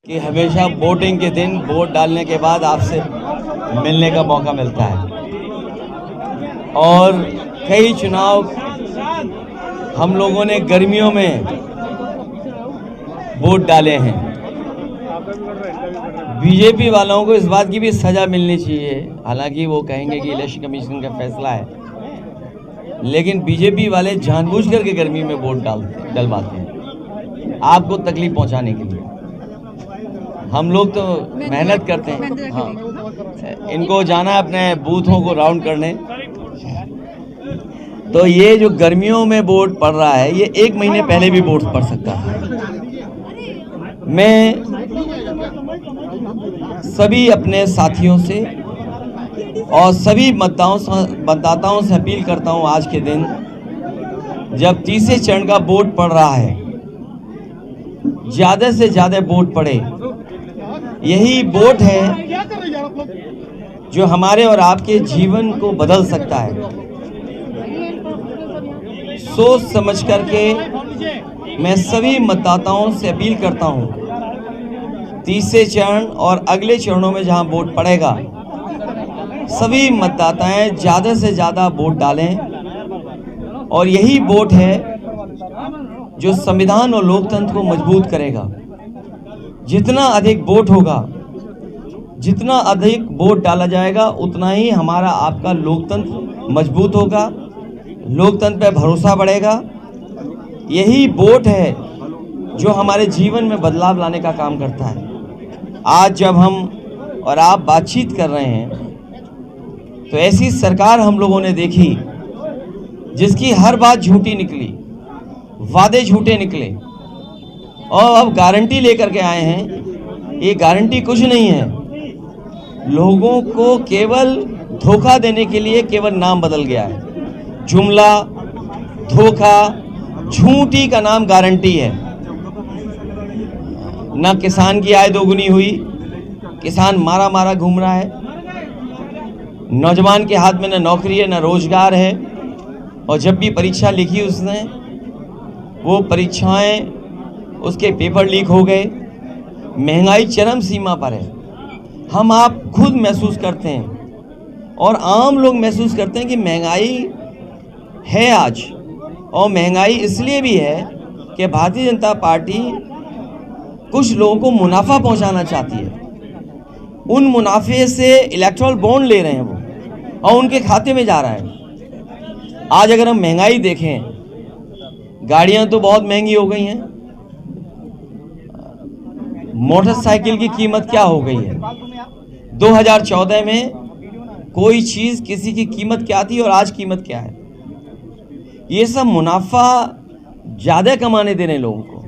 कि हमेशा वोटिंग के दिन वोट डालने के बाद आपसे मिलने का मौका मिलता है और कई चुनाव हम लोगों ने गर्मियों में वोट डाले हैं। बीजेपी वालों को इस बात की भी सजा मिलनी चाहिए, हालांकि वो कहेंगे कि इलेक्शन कमीशन का फैसला है, लेकिन बीजेपी वाले जानबूझकर के गर्मी में वोट डलवाते हैं आपको तकलीफ पहुंचाने के लिए। हम लोग तो मेहनत करते हैं। हाँ, इनको जाना है अपने बूथों को राउंड करने। तो ये जो गर्मियों में वोट पड़ रहा है, ये 1 महीने पहले भी वोट पड़ सकता है। मैं सभी अपने साथियों से और सभी मतदाताओं से अपील करता हूं, आज के दिन जब तीसरे चरण का वोट पड़ रहा है, ज्यादा से ज्यादा वोट पड़े। यही वोट है जो हमारे और आपके जीवन को बदल सकता है। सोच समझ करके मैं सभी मतदाताओं से अपील करता हूं, तीसरे चरण और अगले चरणों में जहां वोट पड़ेगा, सभी मतदाताएं ज्यादा से ज्यादा वोट डालें और यही वोट है जो संविधान और लोकतंत्र को मजबूत करेगा। जितना अधिक वोट होगा, जितना अधिक वोट डाला जाएगा, उतना ही हमारा आपका लोकतंत्र मजबूत होगा, लोकतंत्र पे भरोसा बढ़ेगा। यही वोट है जो हमारे जीवन में बदलाव लाने का काम करता है। आज जब हम और आप बातचीत कर रहे हैं, तो ऐसी सरकार हम लोगों ने देखी जिसकी हर बात झूठी निकली, वादे झूठे निकले और अब गारंटी लेकर के आए हैं। ये गारंटी कुछ नहीं है, लोगों को केवल धोखा देने के लिए केवल नाम बदल गया है। जुमला, धोखा, झूठी का नाम गारंटी है। ना किसान की आय दोगुनी हुई, किसान मारा मारा घूम रहा है, नौजवान के हाथ में न नौकरी है न रोजगार है, और जब भी परीक्षा लिखी उसने, वो परीक्षाएं उसके पेपर लीक हो गए। महंगाई चरम सीमा पर है। हम आप खुद महसूस करते हैं और आम लोग महसूस करते हैं कि महंगाई है आज, और महंगाई इसलिए भी है कि भारतीय जनता पार्टी कुछ लोगों को मुनाफा पहुंचाना चाहती है। उन मुनाफे से इलेक्टोरल बॉन्ड ले रहे हैं वो, और उनके खाते में जा रहा है। आज अगर हम महंगाई देखें, गाड़ियां तो बहुत महंगी हो गई हैं। मोटरसाइकिल की कीमत क्या हो गई है? 2014 में कोई चीज किसी की कीमत क्या थी और आज कीमत क्या है? ये सब मुनाफा ज्यादा कमाने देने लोगों को,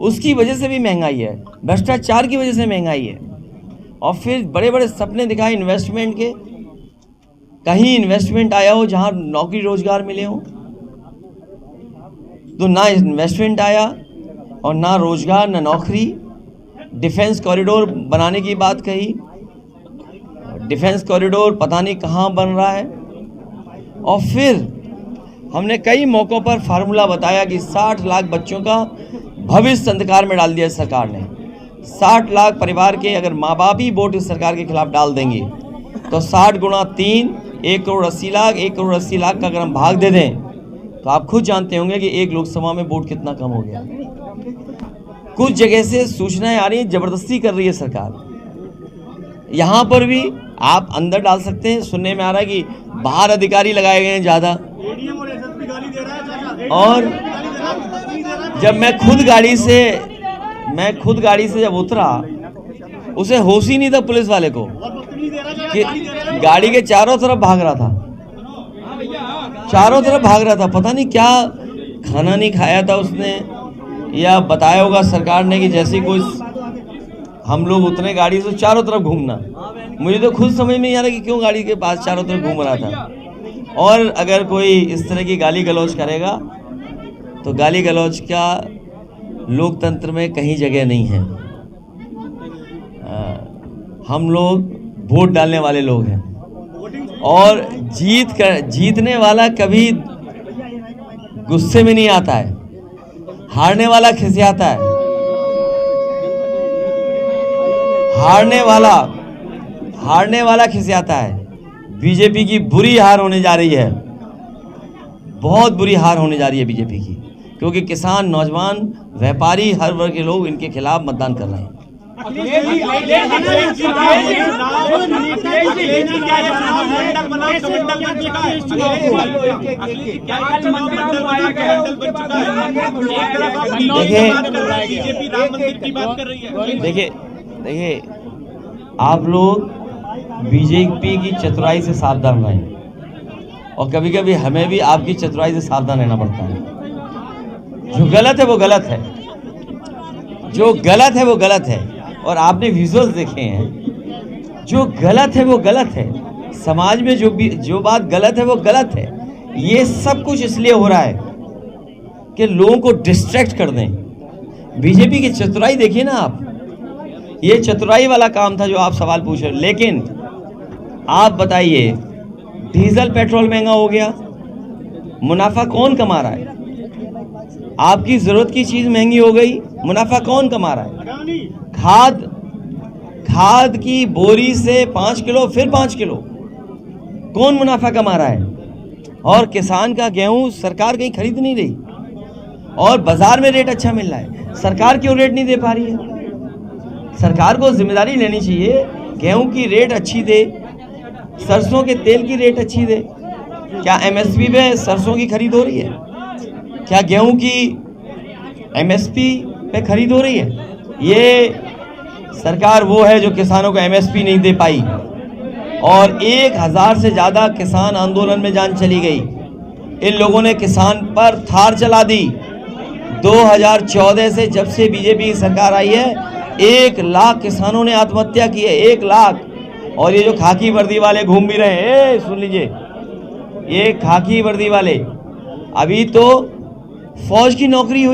उसकी वजह से भी महंगाई है। भ्रष्टाचार की वजह से महंगाई है। और फिर बड़े बड़े सपने दिखाए इन्वेस्टमेंट के, कहीं इन्वेस्टमेंट आया हो जहां नौकरी रोजगार मिले हो, तो ना इन्वेस्टमेंट आया और ना रोजगार ना नौकरी। डिफेंस कॉरिडोर बनाने की बात कही, डिफेंस कॉरिडोर पता नहीं कहां बन रहा है। और फिर हमने कई मौक़ों पर फार्मूला बताया कि 60 लाख बच्चों का भविष्य अंधकार में डाल दिया सरकार ने। 60 लाख परिवार के अगर माँ बाप ही वोट इस सरकार के खिलाफ डाल देंगे, तो 60 गुणा 3, 1 करोड़ 80 लाख, 1 करोड़ 80 लाख का अगर हम भाग दे दें, तो आप खुद जानते होंगे कि एक लोकसभा में वोट कितना कम हो गया। कुछ जगह से सूचनाएं आ रही हैं, जबरदस्ती कर रही है सरकार। यहाँ पर भी आप अंदर डाल सकते हैं। सुनने में आ रहा है कि बाहर अधिकारी लगाए गए हैं ज़्यादा, और जब मैं खुद गाड़ी से जब उतरा, उसे होश ही नहीं था पुलिस वाले को कि गाड़ी के चारों तरफ भाग रहा था, चारों तरफ भाग रहा था। पता नहीं क्या खाना नहीं खाया था उसने, या बताया होगा सरकार ने कि जैसे कोई हम लोग उतने गाड़ी से चारों तरफ घूमना। मुझे तो खुद समझ में नहीं आ रहा कि क्यों गाड़ी के पास चारों तरफ घूम रहा था। और अगर कोई इस तरह की गाली गलौज करेगा, तो गाली गलौज का लोकतंत्र में कहीं जगह नहीं है। हम लोग वोट डालने वाले लोग हैं, और जीतने वाला कभी गुस्से में नहीं आता है, हारने वाला खिसियाता है। हारने वाला खिसियाता है। बीजेपी की बुरी हार होने जा रही है, बहुत बुरी हार होने जा रही है बीजेपी की, क्योंकि किसान, नौजवान, व्यापारी, हर वर्ग के लोग इनके खिलाफ मतदान कर रहे हैं। देखिए आप लोग बीजेपी की चतुराई से सावधान रहें, और कभी कभी हमें भी आपकी चतुराई से सावधान रहना पड़ता है। जो गलत है वो गलत है, जो गलत है वो गलत है, और आपने विजुअल्स देखे हैं। जो गलत है वो गलत है, समाज में जो बात गलत है वो गलत है। ये सब कुछ इसलिए हो रहा है कि लोगों को डिस्ट्रैक्ट कर दें। बीजेपी की चतुराई देखिए ना आप, ये चतुराई वाला काम था जो आप सवाल पूछ रहे। लेकिन आप बताइए, डीजल पेट्रोल महंगा हो गया, मुनाफा कौन कमा रहा है? आपकी जरूरत की चीज महंगी हो गई, मुनाफा कौन कमा रहा है? खाद की बोरी से 5 किलो, फिर 5 किलो, कौन मुनाफा कमा रहा है? और किसान का गेहूं सरकार कहीं खरीद नहीं रही, और बाजार में रेट अच्छा मिल रहा है। सरकार क्यों रेट नहीं दे पा रही है? सरकार को जिम्मेदारी लेनी चाहिए, गेहूं की रेट अच्छी दे, सरसों के तेल की रेट अच्छी दे। क्या एमएसपी पे सरसों की खरीद हो रही है? क्या गेहूं की एमएसपी पे खरीद हो रही है? ये सरकार वो है जो किसानों को एमएसपी नहीं दे पाई, और 1000 से ज़्यादा किसान आंदोलन में जान चली गई। इन लोगों ने किसान पर थार चला दी। 2014 से जब से बीजेपी की सरकार आई है, 1 लाख किसानों ने आत्महत्या की है, 1 लाख। और ये जो खाकी वर्दी वाले घूम भी रहे हैं, सुन लीजिए, ये खाकी वर्दी वाले, अभी तो फौज की नौकरी हुई।